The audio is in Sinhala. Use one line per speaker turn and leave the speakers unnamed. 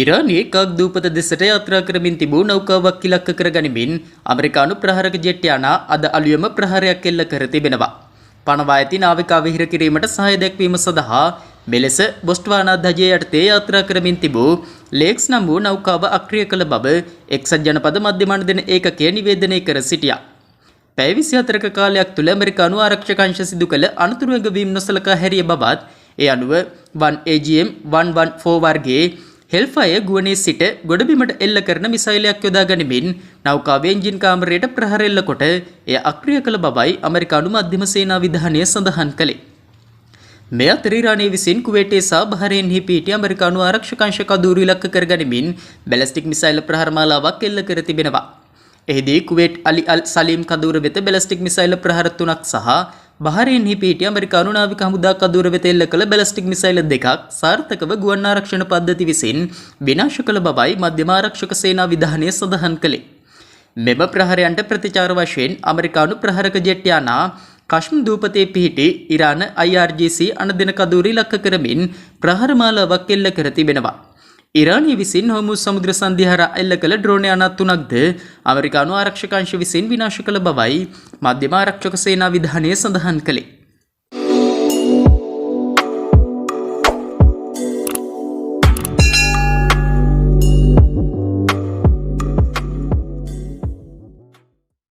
ඉරානයේ කක් දූපත දෙසට යාත්‍රා කරමින් තිබූ නෞකාවක් ඉලක්ක කර ගනිමින් ඇමරිකානු ප්‍රහාරක ජෙට් යානා අද අලුයම ප්‍රහාරයක් එල්ල කර තිබෙනවා. පනවා ඇති නාවිකා විහිර කිරීමට සහාය දැක්වීම සඳහා මෙලෙස බොස්ට්වානා ධජය යටතේ යාත්‍රා කරමින් තිබූ ලේක්ස් නම් වූ නෞකාව අක්‍රිය කළ බව එක්සත් ජනපද මධ්‍යමාන දෙන ඒකකය නිවේදනය කර සිටියා. පැය 24ක කාලයක් තුළ ඇමරිකානු ආරක්ෂක අංශ සිදු කළ අනතුරු ඇඟවීම් නොසලකා හැරිය බවත් ඒ අනුව 1 AGM 114 වර්ගයේ හෙල්ෆයර් ගුවනේ සිට ගොඩබිමට එල්ල කරන මිසයිලයක් යොදා ගනිමින් නෞකාවේ එන්ජින් කාමරයට ප්‍රහාර එල්ල කොට එය අක්‍රිය කළ බවයි ඇමරිකානු මධ්‍යම සේනා විධානය සඳහන් කළේ. මේ අතර ඉරානය විසින් කුවේටේ සහ බහරේන්හි පිහිටි ඇමරිකානු ආරක්ෂක අංශ කඳවුරු ඉලක්ක කර ගනිමින් බැලිස්ටික් මිසයිල් ප්‍රහාර මාලාවක් එල්ල කර තිබෙනවා. එහිදී කුවේට් අලි අල් සලීම් කඳවුර වෙත බැලිස්ටික් මිසයිල් ප්‍රහාර 3ක් සහ බහරේන්හි පිහිටි ඇමරිකානු නාවික හමුදා කඳවුර වෙත එල්ල කළ බැලිස්ටික් මිසයිල් 2ක් සාර්ථකව ගුවන් ආරක්ෂණ පද්ධති විසින් විනාශ කළ බවයි මධ්‍යම ආරක්ෂක සේනා විධානය සඳහන් කළේ. මෙම ප්‍රහාරයන්ට ප්‍රතිචාර වශයෙන් ඇමරිකානු ප්‍රහාරක ජෙට් යානා කශ්ම දූපතේ පිහිටි ඉරාන IRGC අනදෙන කඳවුර ඉලක්ක කරමින් ප්‍රහාර මාලාවක් එල්ල කර තිබෙනවා. ඉරානය විසින් හොමුස් සමුද්‍ර සංධිය හරහා එල්ල කළ ඩ්‍රෝන යානා 3ක්ද ඇමරිකානු ආරක්ෂක අංශ විසින් විනාශ කළ බවයි මධ්‍යම ආරක්ෂක සේනා විධානය සඳහන් කළේ.